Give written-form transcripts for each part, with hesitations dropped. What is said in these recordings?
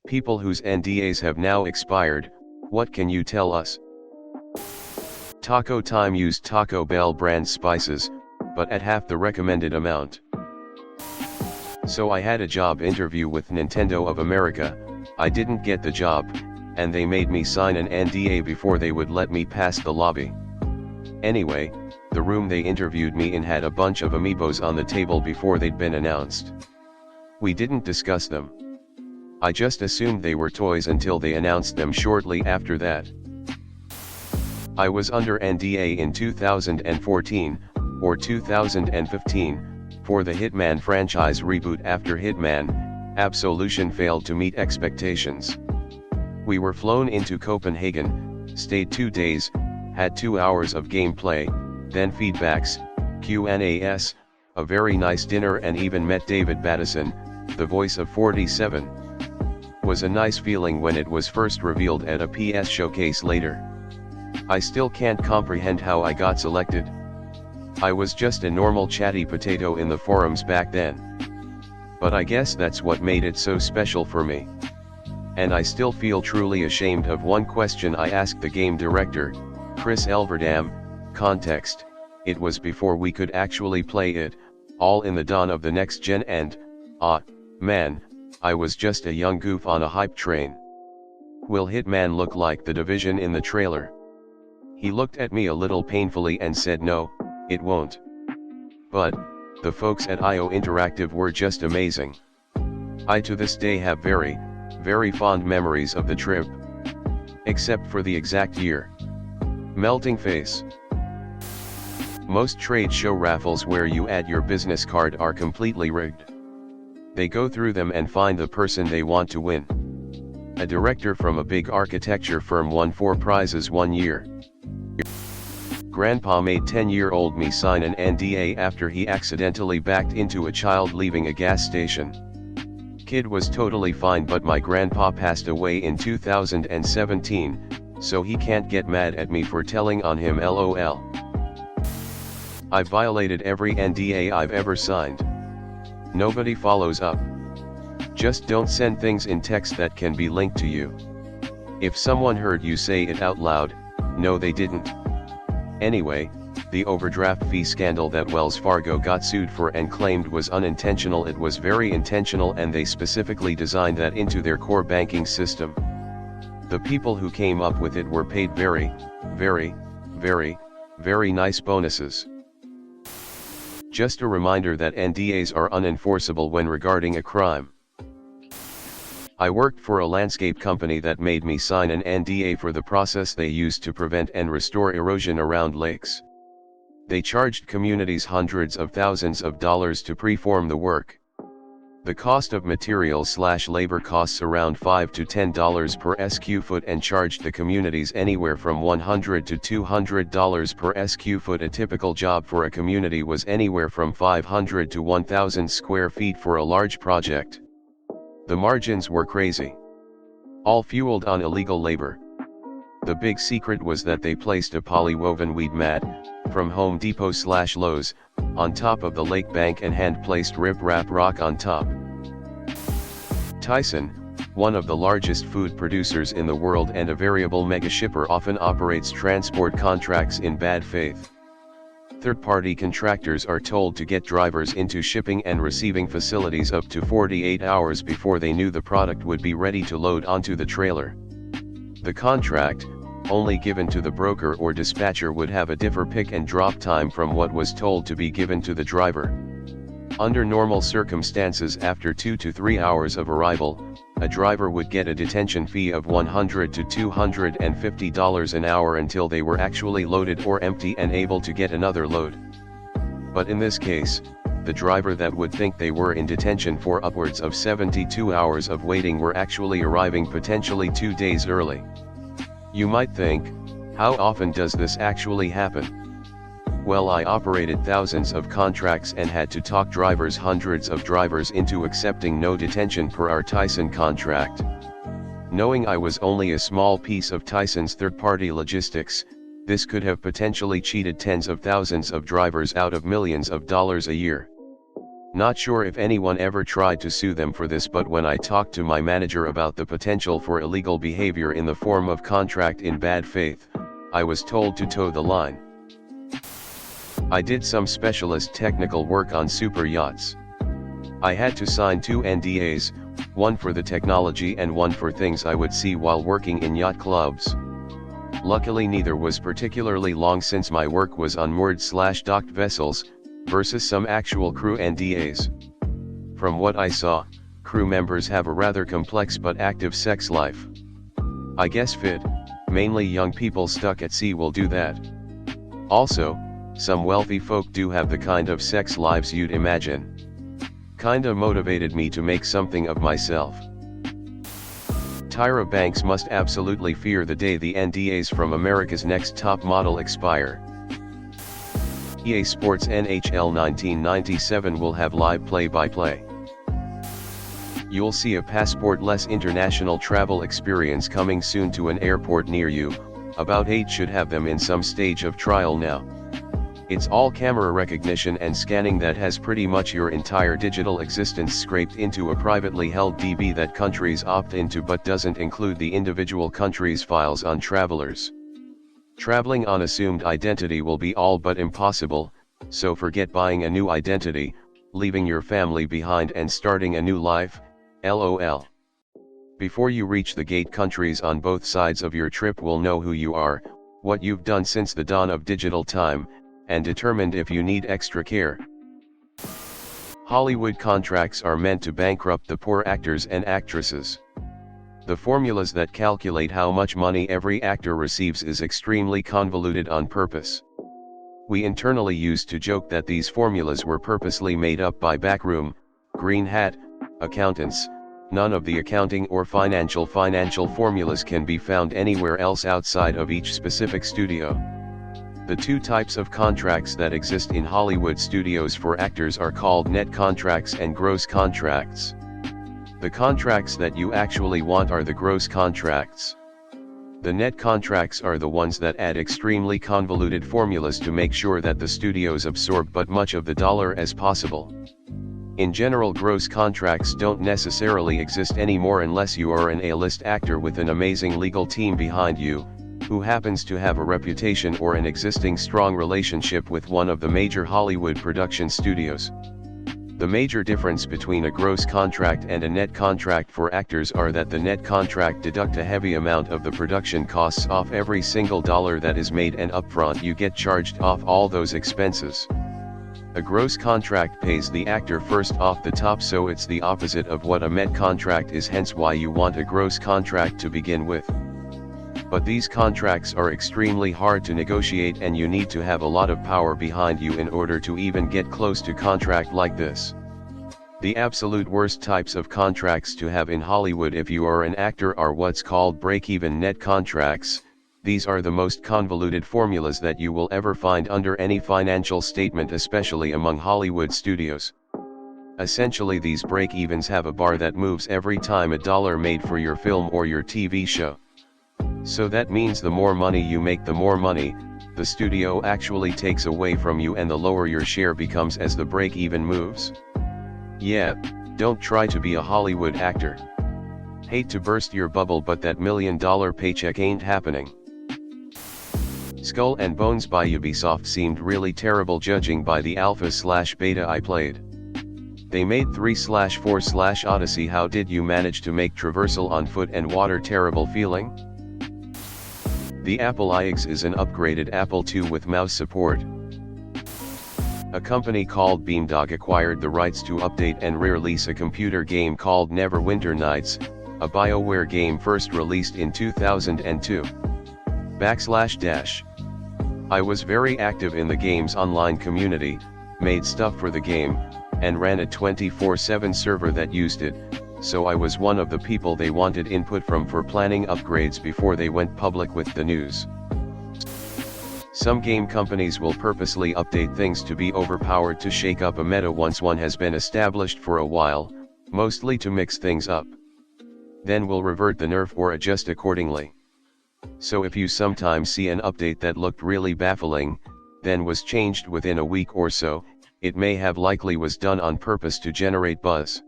People whose NDAs have now expired, what can you tell us? Taco Time used Taco Bell brand spices, but at half the recommended amount. So I had a job interview with Nintendo of America. I didn't get the job, and they made me sign an NDA before they would let me pass the lobby. Anyway, the room they interviewed me in had a bunch of amiibos on the table before they'd been announced. We didn't discuss them. I just assumed they were toys until they announced them shortly after that. I was under NDA in 2014, or 2015, for the Hitman franchise reboot after Hitman Absolution failed to meet expectations. We were flown into Copenhagen, stayed 2 days, had 2 hours of gameplay, then feedbacks, Q&As, a very nice dinner, and even met David Battison, the voice of 47. Was a nice feeling when it was first revealed at a PS showcase later. I still can't comprehend how I got selected. I was just a normal chatty potato in the forums back then. But I guess that's what made it so special for me. And I still feel truly ashamed of one question I asked the game director, Chris Elverdam. Context: it was before we could actually play it, all in the dawn of the next gen, and, man, I was just a young goof on a hype train. Will Hitman look like The Division in the trailer? He looked at me a little painfully and said no, it won't. But, the folks at IO Interactive were just amazing. I to this day have very, very fond memories of the trip. Except for the exact year. Melting face. Most trade show raffles where you add your business card are completely rigged. They go through them and find the person they want to win. A director from a big architecture firm won 4 prizes one year. Grandpa made 10-year-old me sign an NDA after he accidentally backed into a child leaving a gas station. Kid was totally fine, but my grandpa passed away in 2017, so he can't get mad at me for telling on him, LOL. I've violated every NDA I've ever signed. Nobody follows up. Just don't send things in text that can be linked to you. If someone heard you say it out loud, no they didn't. Anyway, the overdraft fee scandal that Wells Fargo got sued for and claimed was unintentional, it was very intentional, and they specifically designed that into their core banking system. The people who came up with it were paid very, very, very, very nice bonuses. Just a reminder that NDAs are unenforceable when regarding a crime. I worked for a landscape company that made me sign an NDA for the process they used to prevent and restore erosion around lakes. They charged communities hundreds of thousands of dollars to perform the work. The cost of materials/labor costs around $5 to $10 per SQ foot and charged the communities anywhere from $100 to $200 per SQ foot. A typical job for a community was anywhere from 500 to 1,000 square feet for a large project. The margins were crazy. All fueled on illegal labor. The big secret was that they placed a polywoven weed mat, from Home Depot/Lowe's, on top of the lake bank and hand-placed rip-rap rock on top. Tyson, one of the largest food producers in the world and a variable mega shipper, often operates transport contracts in bad faith. Third-party contractors are told to get drivers into shipping and receiving facilities up to 48 hours before they knew the product would be ready to load onto the trailer. The contract, only given to the broker or dispatcher, would have a different pick and drop time from what was told to be given to the driver. Under normal circumstances, after 2 to 3 hours of arrival, a driver would get a detention fee of $100 to $250 an hour until they were actually loaded or empty and able to get another load. But in this case, the driver that would think they were in detention for upwards of 72 hours of waiting were actually arriving potentially 2 days early. You might think, how often does this actually happen? Well, I operated thousands of contracts and had to talk hundreds of drivers into accepting no detention per our Tyson contract. Knowing I was only a small piece of Tyson's third-party logistics, this could have potentially cheated tens of thousands of drivers out of millions of dollars a year. Not sure if anyone ever tried to sue them for this, but when I talked to my manager about the potential for illegal behavior in the form of contract in bad faith, I was told to toe the line. I did some specialist technical work on super yachts. I had to sign 2 NDAs, one for the technology and one for things I would see while working in yacht clubs. Luckily neither was particularly long, since my work was on moored/docked vessels, versus some actual crew NDAs. From what I saw, crew members have a rather complex but active sex life. I guess mainly young people stuck at sea will do that. Also, some wealthy folk do have the kind of sex lives you'd imagine. Kinda motivated me to make something of myself. Tyra Banks must absolutely fear the day the NDAs from America's Next Top Model expire. EA Sports NHL 1997 will have live play-by-play. You'll see a passport-less international travel experience coming soon to an airport near you. About 8 should have them in some stage of trial now. It's all camera recognition and scanning that has pretty much your entire digital existence scraped into a privately held DB that countries opt into, but doesn't include the individual countries' files on travelers. Traveling on assumed identity will be all but impossible, so forget buying a new identity, leaving your family behind and starting a new life, LOL. Before you reach the gate, countries on both sides of your trip will know who you are, what you've done since the dawn of digital time, and determined if you need extra care. Hollywood contracts are meant to bankrupt the poor actors and actresses. The formulas that calculate how much money every actor receives is extremely convoluted on purpose. We internally used to joke that these formulas were purposely made up by backroom, green hat, accountants. None of the accounting or financial formulas can be found anywhere else outside of each specific studio. The 2 types of contracts that exist in Hollywood studios for actors are called net contracts and gross contracts. The contracts that you actually want are the gross contracts. The net contracts are the ones that add extremely convoluted formulas to make sure that the studios absorb but much of the dollar as possible. In general, gross contracts don't necessarily exist anymore unless you are an A-list actor with an amazing legal team behind you, who happens to have a reputation or an existing strong relationship with one of the major Hollywood production studios. The major difference between a gross contract and a net contract for actors are that the net contract deducts a heavy amount of the production costs off every single dollar that is made, and upfront you get charged off all those expenses. A gross contract pays the actor first off the top, so it's the opposite of what a net contract is, hence why you want a gross contract to begin with. But these contracts are extremely hard to negotiate, and you need to have a lot of power behind you in order to even get close to contract like this. The absolute worst types of contracts to have in Hollywood if you are an actor are what's called break-even net contracts. These are the most convoluted formulas that you will ever find under any financial statement, especially among Hollywood studios. Essentially, these break-evens have a bar that moves every time a dollar made for your film or your TV show. So that means the more money you make, the more money the studio actually takes away from you, and the lower your share becomes as the break-even moves. Yeah, don't try to be a Hollywood actor. Hate to burst your bubble, but that $1 million paycheck ain't happening. Skull and Bones by Ubisoft seemed really terrible, judging by the alpha/beta I played. They made 3/4/Odyssey. How did you manage to make traversal on foot and water terrible feeling? The Apple iX is an upgraded Apple II with mouse support. A company called Beamdog acquired the rights to update and re-release a computer game called Neverwinter Nights, a BioWare game first released in 2002. I was very active in the game's online community, made stuff for the game, and ran a 24/7 server that used it, so I was one of the people they wanted input from for planning upgrades before they went public with the news. Some game companies will purposely update things to be overpowered to shake up a meta once one has been established for a while, mostly to mix things up. Then will revert the nerf or adjust accordingly. So if you sometimes see an update that looked really baffling, then was changed within a week or so, it may have likely was done on purpose to generate buzz.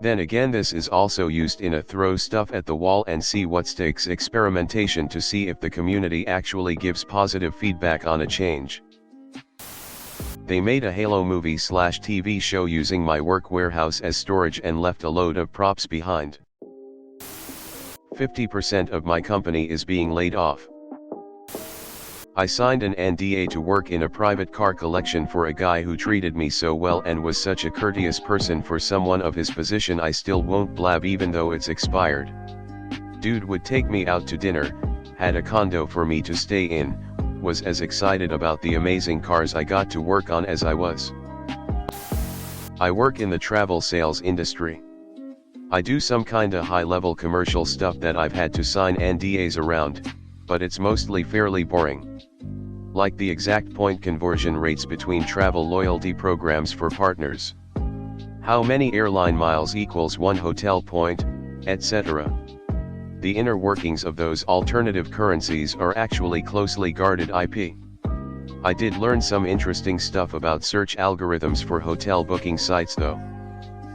Then again, this is also used in a throw stuff at the wall and see what sticks experimentation to see if the community actually gives positive feedback on a change. They made a Halo movie/TV show using my work warehouse as storage and left a load of props behind. 50% of my company is being laid off. I signed an NDA to work in a private car collection for a guy who treated me so well and was such a courteous person for someone of his position. I still won't blab even though it's expired. Dude would take me out to dinner, had a condo for me to stay in, was as excited about the amazing cars I got to work on as I was. I work in the travel sales industry. I do some kinda high-level commercial stuff that I've had to sign NDAs around, but it's mostly fairly boring. Like the exact point conversion rates between travel loyalty programs for partners. How many airline miles equals one hotel point, etc. The inner workings of those alternative currencies are actually closely guarded IP. I did learn some interesting stuff about search algorithms for hotel booking sites though.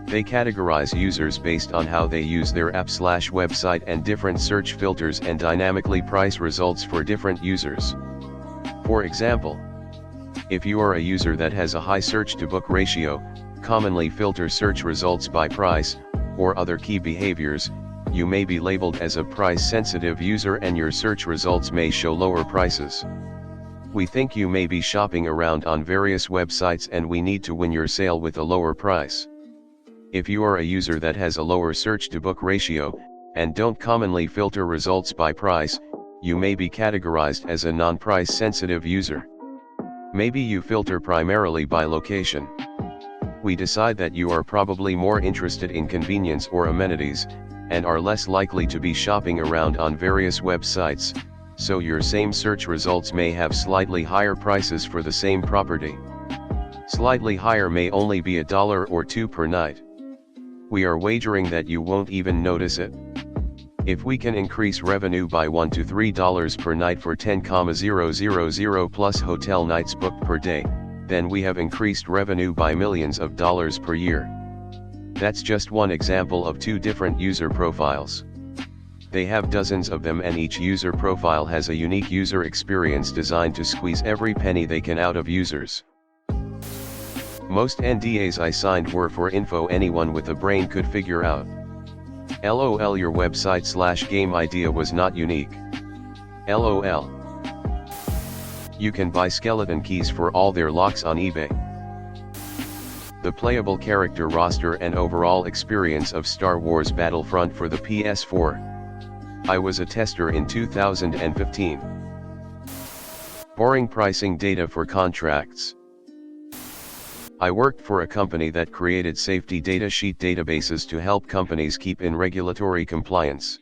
They categorize users based on how they use their app/website and different search filters and dynamically price results for different users. For example, if you are a user that has a high search to book ratio, commonly filter search results by price, or other key behaviors, you may be labeled as a price-sensitive user and your search results may show lower prices. We think you may be shopping around on various websites and we need to win your sale with a lower price. If you are a user that has a lower search to book ratio, and don't commonly filter results by price, you may be categorized as a non-price sensitive user. Maybe you filter primarily by location. We decide that you are probably more interested in convenience or amenities, and are less likely to be shopping around on various websites, so your same search results may have slightly higher prices for the same property. Slightly higher may only be $1 or $2 per night. We are wagering that you won't even notice it. If we can increase revenue by $1 to $3 per night for 10,000 plus hotel nights booked per day, then we have increased revenue by millions of dollars per year. That's just one example of two different user profiles. They have dozens of them and each user profile has a unique user experience designed to squeeze every penny they can out of users. Most NDAs I signed were for info anyone with a brain could figure out. LOL, your website/game idea was not unique. LOL. You can buy skeleton keys for all their locks on eBay. The playable character roster and overall experience of Star Wars Battlefront for the PS4. I was a tester in 2015. Boring pricing data for contracts. I worked for a company that created safety data sheet databases to help companies keep in regulatory compliance.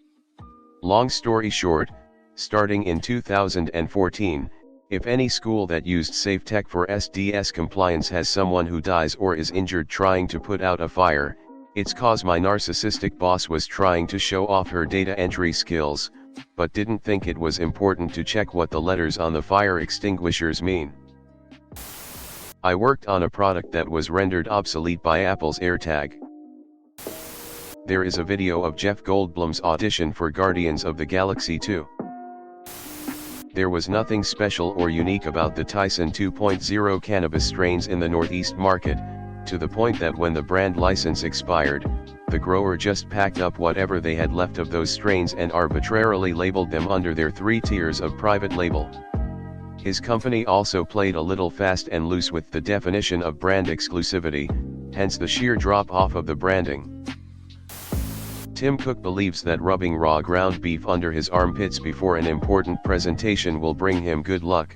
Long story short, starting in 2014, if any school that used SafeTech for SDS compliance has someone who dies or is injured trying to put out a fire, it's cause my narcissistic boss was trying to show off her data entry skills, but didn't think it was important to check what the letters on the fire extinguishers mean. I worked on a product that was rendered obsolete by Apple's AirTag. There is a video of Jeff Goldblum's audition for Guardians of the Galaxy 2. There was nothing special or unique about the Tyson 2.0 cannabis strains in the Northeast market, to the point that when the brand license expired, the grower just packed up whatever they had left of those strains and arbitrarily labeled them under their 3 tiers of private label. His company also played a little fast and loose with the definition of brand exclusivity, hence the sheer drop-off of the branding. Tim Cook believes that rubbing raw ground beef under his armpits before an important presentation will bring him good luck.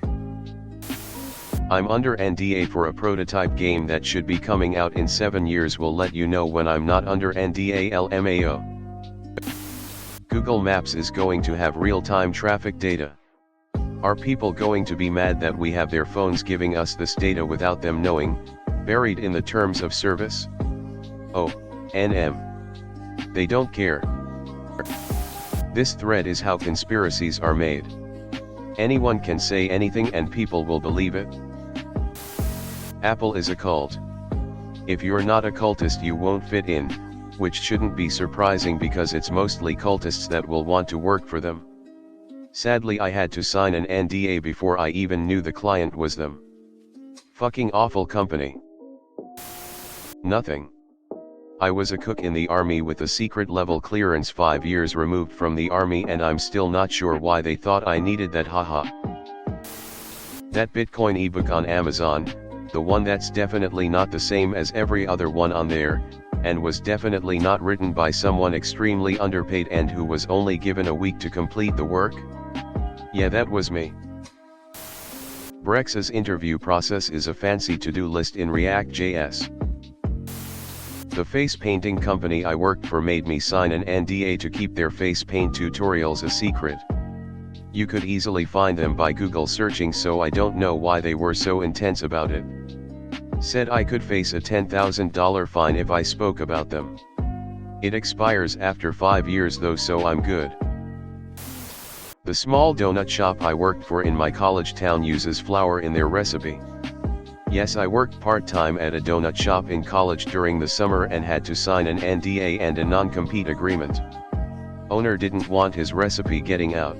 I'm under NDA for a prototype game that should be coming out in 7 years. Will let you know when I'm not under NDA. LMAO. Google Maps is going to have real-time traffic data. Are people going to be mad that we have their phones giving us this data without them knowing, buried in the terms of service? Oh, NM. They don't care. This thread is how conspiracies are made. Anyone can say anything and people will believe it. Apple is a cult. If you're not a cultist you won't fit in, which shouldn't be surprising because it's mostly cultists that will want to work for them. Sadly I had to sign an NDA before I even knew the client was them. Fucking awful company. Nothing. I was a cook in the army with a secret level clearance 5 years removed from the army and I'm still not sure why they thought I needed that, haha. That Bitcoin ebook on Amazon, the one that's definitely not the same as every other one on there, and was definitely not written by someone extremely underpaid and who was only given a week to complete the work? Yeah, that was me. Brex's interview process is a fancy to-do list in React.js. The face painting company I worked for made me sign an NDA to keep their face paint tutorials a secret. You could easily find them by Google searching, so I don't know why they were so intense about it. Said I could face a $10,000 fine if I spoke about them. It expires after 5 years though, so I'm good. The small donut shop I worked for in my college town uses flour in their recipe. Yes, I worked part-time at a donut shop in college during the summer and had to sign an NDA and a non-compete agreement. Owner didn't want his recipe getting out.